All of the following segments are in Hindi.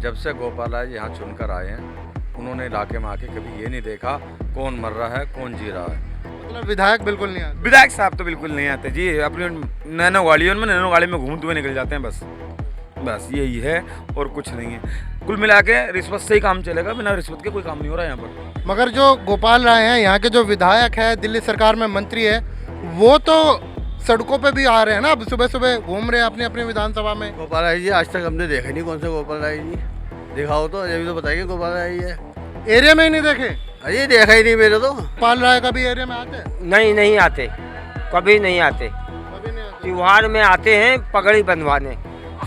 जब से गोपाल राय यहाँ चुनकर आए हैं उन्होंने इलाके में आके कभी ये नहीं देखा कौन मर रहा है कौन जी रहा है। मतलब विधायक बिल्कुल नहीं आते। विधायक साहब तो बिल्कुल नहीं आते जी, अपनी नैनो गाड़ियों में नैनो गाड़ी में घूमते हुए निकल जाते हैं, बस यही है और कुछ नहीं है। कुल मिला के रिश्वत से ही काम चलेगा, बिना रिश्वत के कोई काम नहीं हो रहा है यहाँ पर। मगर जो गोपाल राय हैं यहाँ के जो विधायक है, दिल्ली सरकार में मंत्री है, वो तो सड़कों पे भी आ रहे हैं ना, अब सुबह सुबह घूम रहे हैं अपनी अपनी विधानसभा में। गोपाल राय जी आज तक हमने देखा नहीं, कौन से गोपाल राय जी दिखाओ तो, ये भी तो बताइए गोपाल राय जी है। एरिया में ही नहीं देखे? अरे देखा ही नहीं मेरे तो। गोपाल राय का भी एरिया में आते हैं? नहीं आते, कभी नहीं आते। कभी नहीं आते। त्योहार में आते हैं पगड़ी बंधवाने,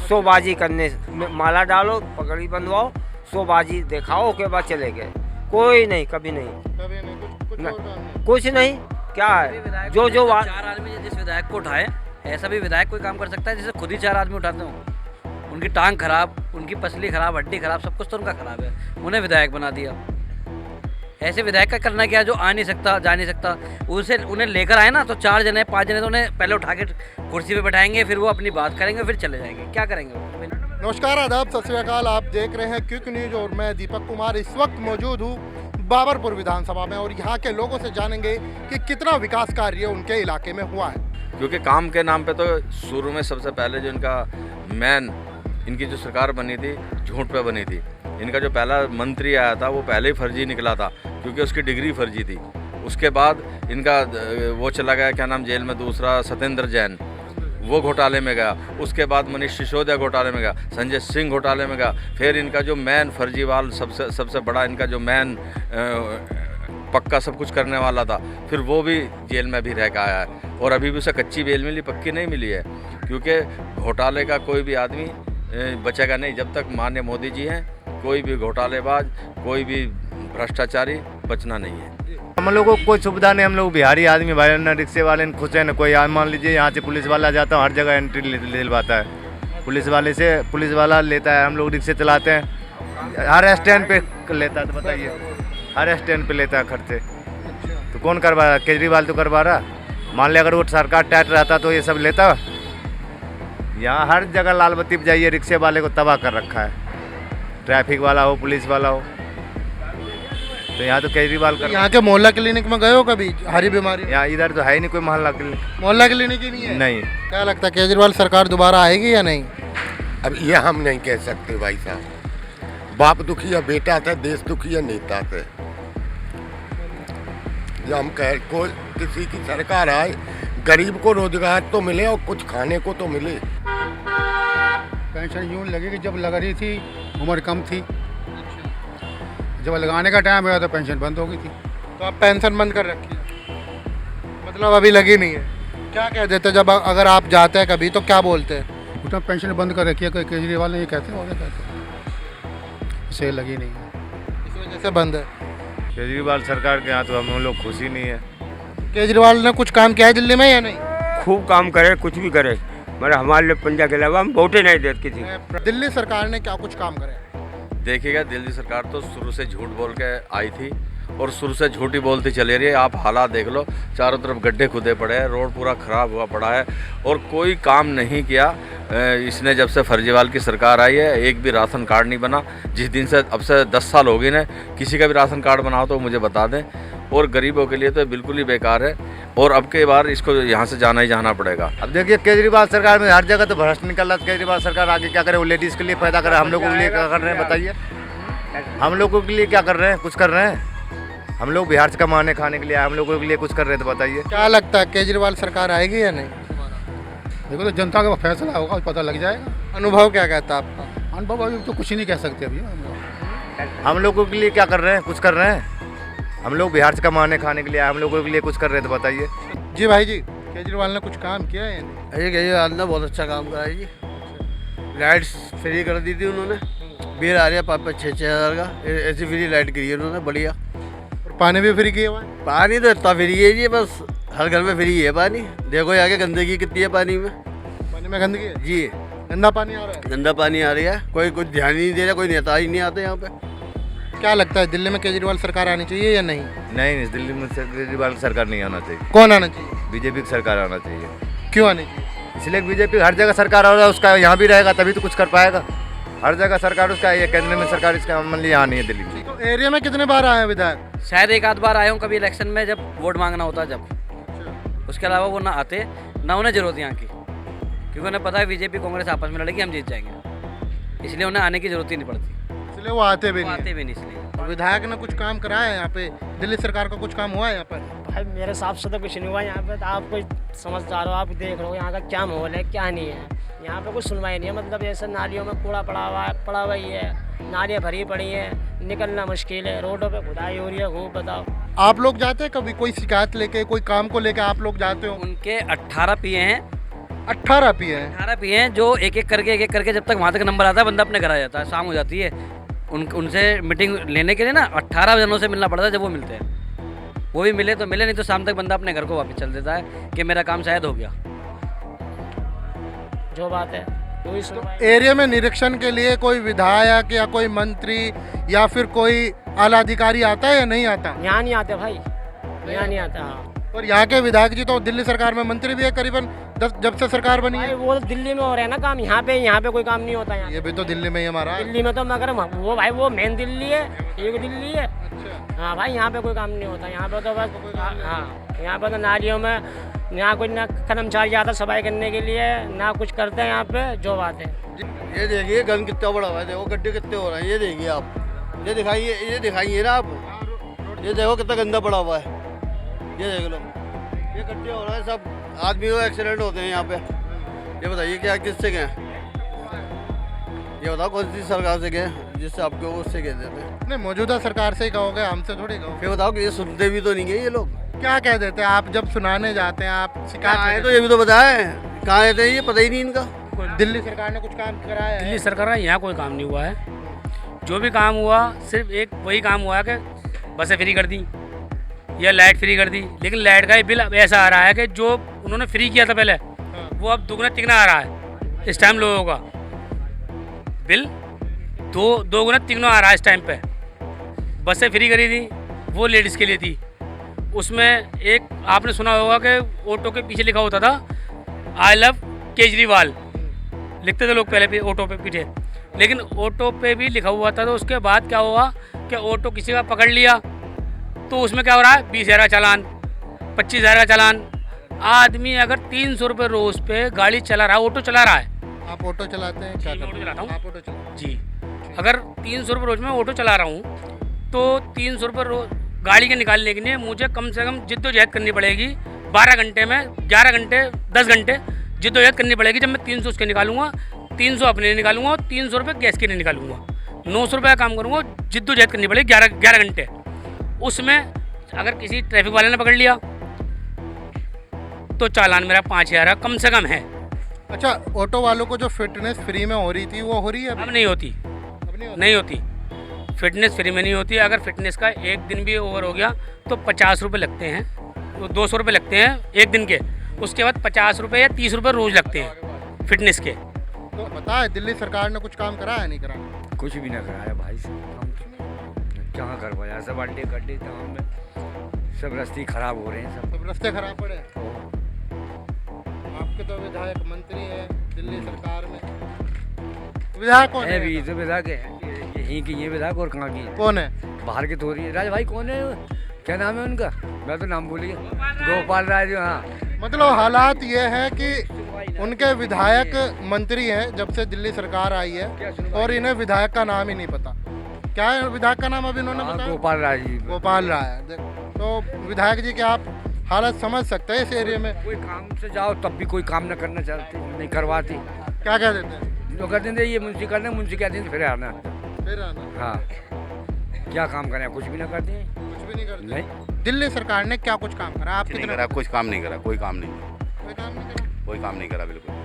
शोबाजी करने, माला डालो पगड़ी बंधवाओ शोबाजी दिखाओ के बाद चले गए। कोई नहीं, कभी नहीं, कभी नहीं, कुछ नहीं। और काम नहीं। कुछ नहीं। क्या है जो चार आदमी जिस विधायक को उठाए, ऐसा भी विधायक कोई काम कर सकता है जिसे खुद ही चार आदमी उठाते हो? उनकी टांग खराब, उनकी पसली खराब, हड्डी खराब, सब कुछ तो उनका खराब है, उन्हें विधायक बना दिया। ऐसे विधायक का करना क्या, जो आ नहीं सकता जा नहीं सकता, उसे उन्हें लेकर आए ना तो 4 जने 5 जने तो उन्हें पहले उठा के कुर्सी पे बैठाएंगे, फिर वो अपनी बात करेंगे, फिर चले जाएंगे। क्या करेंगे वो? नमस्कार, आदाब, सत श्री अकाल। आप देख रहे हैं क्विक न्यूज और मैं दीपक कुमार इस वक्त मौजूद हूँ बाबरपुर विधानसभा में और यहाँ के लोगों से जानेंगे कि कितना विकास कार्य उनके इलाके में हुआ है। क्योंकि काम के नाम पे तो शुरू में सबसे पहले जो इनका मेन इनकी जो सरकार बनी थी झूठ पे बनी थी। इनका जो पहला मंत्री आया था वो पहले ही फर्जी निकला था क्योंकि उसकी डिग्री फर्जी थी। उसके बाद इनका वो चला गया, क्या नाम, जेल में, दूसरा सत्येंद्र जैन, वो घोटाले में गया। उसके बाद मनीष सिसोदिया घोटाले में गया, संजय सिंह घोटाले में गया। फिर इनका जो मैन फर्जीवाल सबसे बड़ा इनका जो मैन पक्का सब कुछ करने वाला था, फिर वो भी जेल में भी रह के आया है और अभी भी उसे कच्ची बेल मिली, पक्की नहीं मिली है। क्योंकि घोटाले का कोई भी आदमी बचेगा नहीं जब तक माननीय मोदी जी हैं। कोई भी घोटालेबाज, कोई भी भ्रष्टाचारी बचना नहीं है। हम लोगों को कोई सुविधा नहीं, हम लोग बिहारी आदमी भाई, न रिक्शे वाले न खुश है न कोई। मान लीजिए यहाँ से पुलिस वाला जाता है, हर जगह एंट्री दिलवाता है पुलिस वाले से, पुलिस वाला लेता है। हम लोग रिक्शे चलाते हैं, हर स्टैंड पे लेता है, तो बताइए हर स्टैंड पे लेता है खर्चे। तो कौन करवा रहा? केजरीवाल तो करवा रहा। मान लिया अगर वो सरकार टाइट रहता तो ये सब लेता। यहाँ हर जगह लाल बत्ती पे जाइए, रिक्शे वाले को तबाह कर रखा है, ट्रैफिक वाला हो, पुलिस वाला हो। तो यहाँ तो केजरीवाल कर। यहाँ के मोहल्ला क्लिनिक में गए हो कभी? हरी बीमारी यहाँ इधर तो है ही नहीं कोई मोहल्ला क्लिनिक। मोहल्ला क्लिनिक ही नहीं है? नहीं। क्या लगता है केजरीवाल सरकार दोबारा आएगी या नहीं? अब ये हम नहीं कह सकते भाई साहब। बाप दुखी है बेटा से, देश दुखी है नेता से। जो हम कह कोई किसी की सरकार आए, गरीब को रोजगार तो मिले और कुछ खाने को तो मिले। पेंशन यूँ लगेगी जब लग रही थी, उम्र कम थी, जब लगाने का टाइम आया तो पेंशन बंद हो गई थी। तो आप पेंशन बंद कर रखी है, मतलब अभी लगी नहीं है। क्या कह देते जब अगर आप जाते हैं कभी तो क्या बोलते हैं? उतना पेंशन बंद कर रखी है, केजरीवाल ने ये कहते हैं, और कहते हैं इसे लगी नहीं है, इस वजह से बंद है। केजरीवाल सरकार के यहाँ तो हम लोग खुशी नहीं है। केजरीवाल ने कुछ काम किया है दिल्ली में या नहीं? खूब काम करे, कुछ भी करे, मगर हमारे लिए पंजा के अलावा हम वोटे नहीं देते किसी। दिल्ली सरकार ने क्या कुछ काम करे? देखिएगा, दिल्ली सरकार तो शुरू से झूठ बोल के आई थी और शुरू से झूठी बोलती चली रही है। आप हालात देख लो, चारों तरफ गड्ढे खुदे पड़े हैं, रोड पूरा ख़राब हुआ पड़ा है और कोई काम नहीं किया इसने। जब से फर्जीवाल की सरकार आई है एक भी राशन कार्ड नहीं बना। जिस दिन से, अब से 10 साल हो गए ना, किसी का भी राशन कार्ड बनाओ तो मुझे बता दें। और गरीबों के लिए तो बिल्कुल ही बेकार है और अब के बार इसको यहाँ से जाना ही जाना पड़ेगा। अब देखिए केजरीवाल सरकार में हर जगह तो भ्रष्ट निकल रहा है। केजरीवाल सरकार आगे क्या करे? वो लेडीज़ के लिए पैदा करे, हम लोगों के लिए क्या कर रहे हैं बताइए? हम लोगों के लिए क्या कर रहे हैं? कुछ कर रहे हैं? हम लोग बिहार से कमाने खाने के लिए, हम लोगों के लिए कुछ कर रहे हैं तो बताइए। क्या लगता है केजरीवाल सरकार आएगी या नहीं? देखो तो जनता का फैसला होगा, पता लग जाएगा। अनुभव क्या कहता है आपका? अनुभव अभी तो कुछ ही नहीं कह सकते अभी। हम लोगों के लिए क्या कर रहे हैं? कुछ कर रहे हैं? हम लोग बिहार से कमाने खाने के लिए, हम लोगों के लिए कुछ कर रहे हैं तो बताइए। जी भाई जी, केजरीवाल ने कुछ काम किया है या नहीं? अरे केजरीवाल ने बहुत अच्छा काम करा है जी। लाइट्स फ्री कर दी थी उन्होंने, बिल आ रहा है 5-6 हज़ार का, ऐसी फ्री लाइट करी है उन्होंने, बढ़िया। और पानी भी फ्री किया हुआ है? पानी तो इतना फ्री है जी, बस हर घर में फ्री है पानी। देखो यहाँ के गंदगी कितनी है पानी में। पानी में गंदगी है जी, गंदा पानी आ रहा है? गंदा पानी आ रही है, कोई कुछ ध्यान ही नहीं दे रहा, कोई नेता ही नहीं आते यहाँ पे। क्या लगता है दिल्ली में केजरीवाल सरकार आनी चाहिए या नहीं? नहीं, दिल्ली में केजरीवाल सरकार नहीं आना चाहिए। कौन आना चाहिए? बीजेपी की सरकार आना चाहिए। क्यों आनी चाहिए? इसलिए बीजेपी हर जगह सरकार आ रहा है, उसका यहाँ भी रहेगा तभी तो कुछ कर पाएगा। हर जगह सरकार उसका ये केंद्र में सरकार इसका अमल यहाँ नहीं है दिल्ली में। तो एरिया में कितने बार आए हैं विधायक? शायद एक आध बार आए हूँ कभी इलेक्शन में, जब वोट मांगना होता जब। उसके अलावा वो ना आते, ना उन्हें जरूरत यहाँ की, क्योंकि उन्हें पता है बीजेपी कांग्रेस आपस में लड़ेगी, हम जीत जाएंगे, इसलिए उन्हें आने की जरूरत ही नहीं पड़ती। इसलिए वो आते भी वो नहीं आते भी नहीं इसलिए। हैं। विधायक ने कुछ काम कराया है यहाँ पे? दिल्ली सरकार का कुछ काम हुआ है यहाँ पर? भाई मेरे हिसाब से तो कुछ नहीं हुआ यहाँ पे। तो आप कोई समझदार हो, आप देख रहे हो यहाँ का क्या माहौल है क्या नहीं है। यहाँ पे कुछ सुनवाई नहीं है, मतलब ऐसे नालियों में कूड़ा पड़ा हुआ ही है, नालियाँ भरी पड़ी हैं, निकलना मुश्किल है, रोडों पे खुदाई हो रही है खूब। बताओ आप लोग जाते हैं कभी कोई शिकायत लेके, कोई काम को लेके आप लोग जाते हो? उनके 18 पीए हैं, 18 पिए हैं। 18 पीए हैं, जो एक एक करके जब तक वहाँ तक नंबर आता है बंदा अपने घर आ जाता है, शाम हो जाती है। उनसे मीटिंग लेने के लिए ना 18 जनों से मिलना पड़ता है, जब वो मिलते हैं। वो भी मिले तो मिले, नहीं तो शाम तक बंदा अपने घर को वापस चल देता है कि मेरा काम शायद हो गया। जो बात है कोई सुनवाई। एरिया में निरीक्षण के लिए कोई विधायक या कोई मंत्री या फिर कोई आला अधिकारी आता है या नहीं आता? यहाँ नहीं आते भाई, यहाँ नहीं आता। हाँ और यहाँ के विधायक जी तो दिल्ली सरकार में मंत्री भी है करीबन 10 जब से सरकार बनी भाई, है। वो तो दिल्ली में हो रहा है ना काम, यहाँ पे कोई काम नहीं होता। यहाँ ये भी तो दिल्ली में ही हमारा है। दिल्ली में तो मगर वो भाई वो मेन दिल्ली है, एक दिल्ली है। हाँ भाई यहाँ पे कोई काम नहीं होता। यहाँ पे तो बस हाँ, यहाँ पे तो नालियों में यहाँ कोई ना कर्मचारी आता सफाई करने के लिए, ना कुछ करते हैं यहाँ पे। जो बात है ये देखिए गंद कितना बड़ा हुआ है, देखो गड्ढे कितने हो रहे हैं, ये देखिए आप, ये दिखाइए ना आप, ये देखो कितना गंदा पड़ा हुआ है, ये देख लो, ये गड्ढे हो रहे हैं, सब आदमी को एक्सीडेंट होते हैं यहाँ पे। ये बताइए क्या किससे गए? ये बताओ कौन सी सरकार से गए जिससे आपको उससे गए देते हैं? नहीं, मौजूदा सरकार से ही कहोगे, हमसे थोड़ी कहोगे। फिर बताओ कि ये सुनते भी तो नहीं गए ये लोग। क्या कह देते हैं आप जब सुनाने जाते हैं? आप शिकायत आए लेते तो ये भी तो बताए कहाँ रहते हैं, ये पता ही नहीं इनका। हैं? दिल्ली सरकार ने कुछ काम कराया है? दिल्ली सरकार का यहाँ कोई काम नहीं हुआ है। जो भी काम हुआ सिर्फ एक वही काम हुआ है कि बसें फ्री कर दी या लाइट फ्री कर दी, लेकिन लाइट का ही बिल अब ऐसा आ रहा है कि जो उन्होंने फ्री किया था पहले वो अब दुगना तिगना आ रहा है। इस टाइम लोगों का बिल दो गुना तिगना आ रहा है इस टाइम पे। बसें फ्री करी थी, वो लेडीज़ के लिए थी। उसमें एक आपने सुना होगा कि ऑटो के पीछे लिखा होता था आई लव केजरीवाल, लिखते थे लोग पहले भी ऑटो पे पीछे, लेकिन ऑटो पे भी लिखा हुआ था। तो उसके बाद क्या हुआ कि ऑटो किसी का पकड़ लिया तो उसमें क्या हो रहा है 20,000 का चालान, 25,000 का चालान। आदमी अगर 300 रुपये रोज पे गाड़ी चला रहा है, ऑटो चला रहा है। आप ऑटो चलाते हैं? क्या जी, मैं करते ऑटो चलाता हूँ। आप ऑटो चलाते जी, अगर 300 रुपये रोज में ऑटो चला रहा हूँ तो 300 रुपये रोज गाड़ी के निकालने के लिए मुझे कम से कम जिद्दोजहद करनी पड़ेगी 12 घंटे में, 11 घंटे 10 घंटे जिद्दोजहद करनी पड़ेगी। जब मैं 300 उसके निकालूंगा, 300 अपने लिए निकालूंगा और 300 रुपये गैस के लिए निकालूंगा, 900 रुपये का काम करूँगा, जिद्दोजहद करनी पड़ेगी 11 घंटे। उसमें अगर किसी ट्रैफिक वाले ने पकड़ लिया तो चालान मेरा 5,000 कम से कम है। अच्छा, ऑटो वालों को जो फिटनेस फ्री में हो रही थी वो हो रही है अब नहीं होती, नहीं होती। फिटनेस फ्री में नहीं होती। अगर फिटनेस का एक दिन भी ओवर हो गया तो 50 रुपये लगते हैं, तो 200 रुपये लगते हैं एक दिन के। उसके बाद 50 रुपये या 30 रुपये रोज़ लगते हैं फिटनेस के। तो बताए दिल्ली सरकार ने कुछ काम कराया नहीं कराया? कुछ भी ना कराया भाई कहाँ कर पाया, सब अड्डे गड्ढे तमाम में सब रास्ते खराब हो रहे हैं, सब रास्ते खराब पड़े हैं। आपके तो विधायक मंत्री है दिल्ली सरकार में, विधायक कौन है? भी तो विधायक यहीं की ये विधायक और कहाँ की कौन है? बाहर की तो हो रही है। राज भाई कौन है, क्या नाम है उनका, मैं तो नाम भूल गया, गोपाल राज। हाँ, मतलब हालात ये है कि उनके विधायक मंत्री हैं जब से दिल्ली सरकार आई है और इन्हें विधायक का नाम ही नहीं पता। क्या है विधायक का नाम अभी इन्होंने बताया? गोपाल राज जी। गोपाल राय। तो विधायक जी के आप हालत समझ सकते हैं इस एरिया में? कोई काम से जाओ तब भी कोई काम न करना चाहते, नहीं करवाती। क्या कह देते हैं? जो कहते थे ये मुंशी करना, मुंशी कहते हैं फिर आना। फिर आना। हाँ, क्या काम करें, कुछ भी ना करते हैं। कुछ भी नहीं करते? नहीं। दिल्ली सरकार ने क्या कुछ काम करा? आप नहीं कितना करा, कुछ काम नहीं करा, कोई काम नहीं, कोई काम नहीं करा? कोई काम नहीं करा बिल्कुल।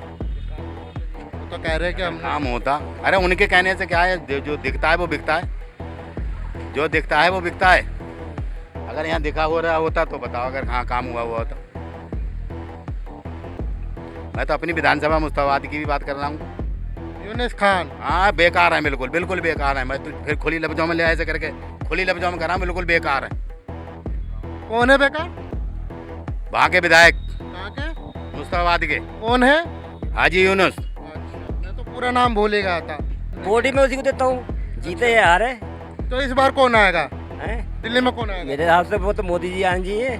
तो कह रहे हैं कि हम काम होता, अरे उनके कहने से क्या है, जो दिखता है वो बिकता है, जो दिखता है वो बिकता है। अगर यहाँ दिखा हो रहा होता तो बताओ, अगर हाँ काम हुआ होता। मैं तो अपनी विधानसभा मुस्तफादी की भी बात कर रहा हूँ। यूनिस खान। हाँ, बेकार है, बिल्कुल बिल्कुल बेकार है। मैं तो फिर खुली लफ्जों में ले ऐसे करके खुली लफ्जों में करा, बिल्कुल बेकार है। कौन है बेकार? वहाँ के विधायक कहाँ के? मुस्तफाबाद के। कौन है? हाजी यूनुस। अच्छा, मैं तो पूरा नाम भूल ही गया था। वोट ही मैं उसी को देता हूँ, जीते या हारे। तो इस बार कौन आएगा हैं? दिल्ली में? कौन आएगा? मेरे हिसाब से वो तो मोदी जी आए जी है।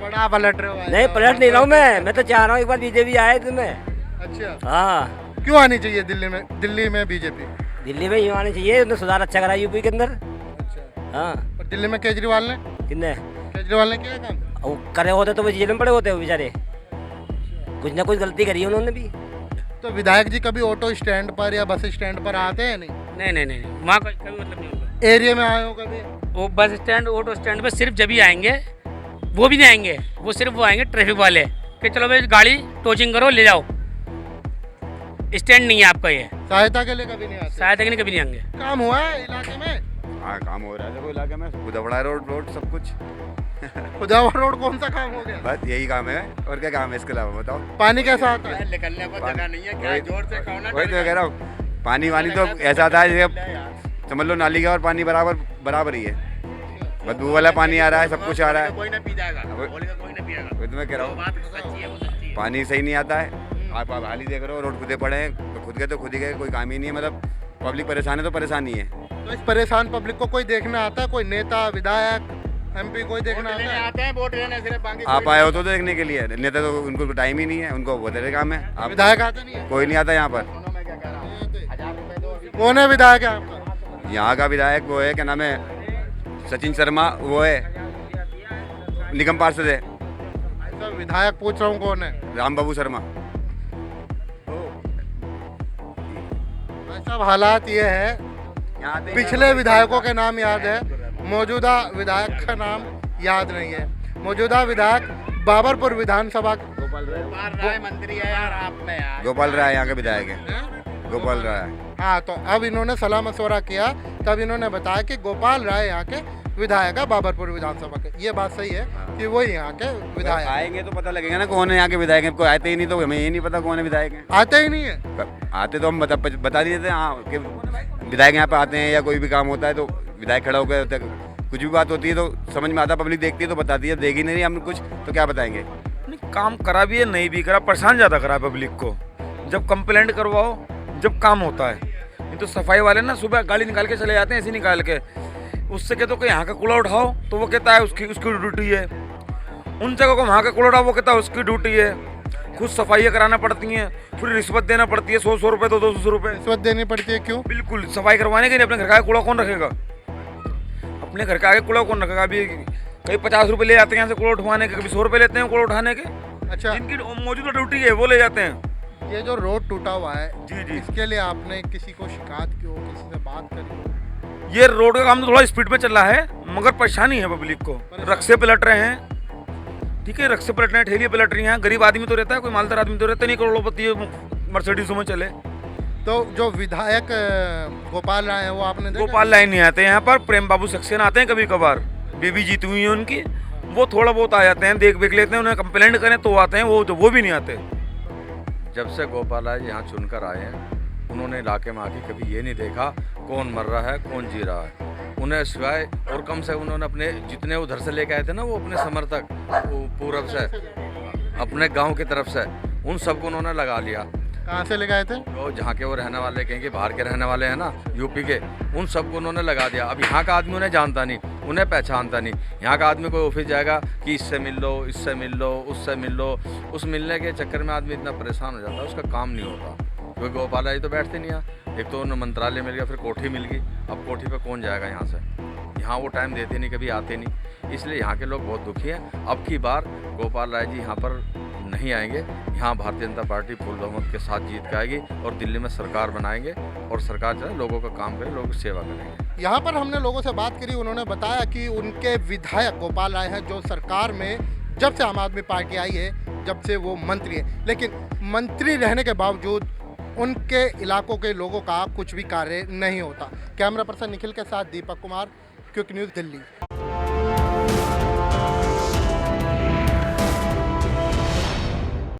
बड़ा पलट रहे हो भाई। नहीं पलट नहीं रहा हूँ मैं तो चाह रहा हूँ एक बार बीजेपी आए तुम्हें। अच्छा, हाँ, क्यों आनी चाहिए दिल्ली में बीजेपी? दिल्ली में यूँ आनी चाहिए, उन्होंने सुधार अच्छा करा यूपी के अंदर। अच्छा, हाँ, और दिल्ली में केजरीवाल ने कितने किया काम? वो करे होते तो वो जेल में पड़े होते हो बेचारे, कुछ ना कुछ गलती करी है उन्होंने भी। तो विधायक जी कभी ऑटो स्टैंड पर या बस स्टैंड पर आते हैं? नहीं, नहीं वहाँ का कभी मतलब नहीं होगा। एरिया में आए हो कभी? वो बस स्टैंड ऑटो स्टैंड पे सिर्फ जब ही आएंगे, वो भी नहीं आएंगे, वो सिर्फ वो आएंगे ट्रैफिक वाले कि चलो भाई गाड़ी टोचिंग करो ले जाओ, स्टैंड नहीं है आपका ये। सहायता के लिए कभी नहीं आते? सहायता के लिए कभी नहीं आएंगे। काम हुआ है इलाके में? हाँ काम हो रहा है देखो इलाके में, खुदावड़ा रोड सब कुछ। खुदावा रोड कौन सा काम हो गया? बस यही काम है और क्या काम है इसके अलावा बताओ। पानी कैसा आता है? निकलने को जगह नहीं है, क्या जोर से कहो ना। वही तो कह रहा हूँ, पानी वानी तो ऐसा आता है जैसे समझ लो नाली का और पानी बराबर ही है, बदबू वाला पानी आ रहा है, सब कुछ आ रहा है। कोई ना पी जाएगा, बोलेगा कोई ना पिएगा। वही तो मैं कह रहा हूँ, बात सच्ची है, वो सच्ची है। पानी सही नहीं आता है। आप हाल ही देख रहे हो, रोड खुदे पड़े हैं, खुद के तो खुद ही गए, कोई काम ही नहीं है। मतलब पब्लिक परेशान है तो परेशानी है। तो इस परेशान पब्लिक को कोई देखना आता है? कोई नेता विधायक MP कोई देखना आता है? आते हैं वोट लेने सिर्फ, बाकी आप आए हो तो देखने के लिए, नेता तो उनको टाइम ही नहीं है, उनको बहुत सारे काम है। आप विधायक आते नहीं है? कोई नहीं आता यहाँ पर। कौन है विधायक आपका? यहाँ का विधायक वो है, क्या नाम है, सचिन शर्मा, वो है निगम पार्षद है। तो विधायक पूछ रहा हूँ कौन है? राम बाबू शर्मा। सब हालात ये है, पिछले विधायकों के नाम याद है, मौजूदा विधायक का नाम याद नहीं है। मौजूदा विधायक बाबरपुर विधानसभा गोपाल राय मंत्री है यार, आप में यार। गोपाल राय यहाँ के विधायक है, गोपाल राय। हाँ, तो अब इन्होंने सलाह मशवरा किया, तब इन्होंने बताया कि गोपाल राय यहाँ के विधायक है बाबरपुर विधानसभा के। ये बात सही है कि वो यहाँ के विधायक आएंगे तो पता लगेगा ना कौन है यहाँ के विधायक है। कोई आते ही नहीं तो हमें ये नहीं पता कौन है विधायक है। आते ही नहीं है? आते तो हम बता देते हैं हाँ कि विधायक यहाँ पे आते हैं, या कोई भी काम होता है तो विधायक खड़ा होकर होता है। कुछ भी बात होती है तो समझ में आता, पब्लिक देखती है तो बताती है। देगी नहीं हम कुछ तो क्या बताएंगे। नहीं, काम करा भी है नहीं भी करा, परेशान ज़्यादा करा पब्लिक को। जब कंप्लेंट करवाओ जब काम होता है। नहीं तो सफाई वाले ना सुबह गाड़ी निकाल के चले जाते हैं, ऐसे निकाल के, उससे कहते हो कि यहाँ का कूड़ा उठाओ तो वो कहता है उसकी ड्यूटी है। उन जगह को वहाँ का कूड़ा उठाओ वो कहता है उसकी ड्यूटी है। खुद सफाइयाँ कराना पड़ती हैं, फिर रिश्वत देना पड़ती है, 100 रुपये तो 200 रुपये रिश्वत देनी पड़ती है। क्यों? बिल्कुल, सफाई करवाने के लिए। अपने घर का कूड़ा कौन रखेगा? अपने घर का आगे कूड़ा कौन रखेगा? अभी कई 50 रुपये ले जाते हैं यहाँ से कूड़ा उठवाने के, कभी 100 रुपये लेते हैं कूड़ा उठाने के। अच्छा, जिनकी मौजूदा ड्यूटी है वो ले जाते हैं। ये जो रोड टूटा हुआ है, जी इसके लिए आपने किसी को शिकायत की हो, किसी से बात करी हो? ये रोड का काम तो थोड़ा स्पीड में चल रहा है, मगर परेशानी है पब्लिक को। रक्शे पलट रहे हैं, ठीक है, रक्शे पलट रहे हैं, ठेलियाँ पलट रही हैं। गरीब आदमी तो रहता है, कोई मालदार आदमी तो रहता नहीं, करोड़पति मर्सिडीजों में चले। तो जो विधायक गोपाल राय है वो आपने देखा? गोपाल राय नहीं आते यहाँ पर, प्रेम बाबू सक्सेना आते हैं कभी कभार, बेबी जीती हुई है उनकी, वो थोड़ा बहुत आ जाते हैं, देख लेते हैं, उन्हें कंप्लेंट करें तो आते हैं, वो भी नहीं आते। जब से गोपाल राय यहाँ चुनकर आए हैं, उन्होंने इलाके में आके कभी ये नहीं देखा कौन मर रहा है कौन जी रहा है। उन्हें सिवाय और कम से उन्होंने अपने जितने उधर से लेके आए थे ना, वो अपने समर्थक पूरब से, अपने गांव की तरफ से, उन सबको उन्होंने लगा लिया। कहाँ से लेके आए थे? तो जहाँ के वो रहने वाले, कहीं के बाहर के रहने वाले हैं ना, यूपी के, उन सबको उन्होंने लगा दिया। अब यहाँ का आदमी उन्हें जानता नहीं, उन्हें पहचानता नहीं। यहाँ का आदमी कोई ऑफिस जाएगा कि इससे मिल लो, इससे मिल लो, उससे मिल लो, उस मिलने के चक्कर में आदमी इतना परेशान हो जाता है, उसका काम नहीं होता। क्योंकि गोपाल राय तो बैठते नहीं यहाँ। एक तो उन्हें मंत्रालय मिल गया, फिर कोठी मिल गई, अब कोठी पे कौन जाएगा यहाँ से? यहाँ वो टाइम देते नहीं, कभी आते नहीं, इसलिए यहाँ के लोग बहुत दुखी हैं। अब की बार गोपाल राय जी यहाँ पर नहीं आएंगे। यहाँ भारतीय जनता पार्टी फुल बहुमत के साथ जीत के आएगी और दिल्ली में सरकार बनाएंगे, और सरकार जो है लोगों का काम करे, लोगों की सेवा करेंगे। यहाँ पर हमने लोगों से बात करी, उन्होंने बताया कि उनके विधायक गोपाल राय हैं, जो सरकार में जब से आम आदमी पार्टी आई है, जब से वो मंत्री है, लेकिन मंत्री रहने के बावजूद उनके इलाकों के लोगों का कुछ भी कार्य नहीं होता। कैमरा पर्सन निखिल के साथ दीपक कुमार, क्विक न्यूज़, दिल्ली।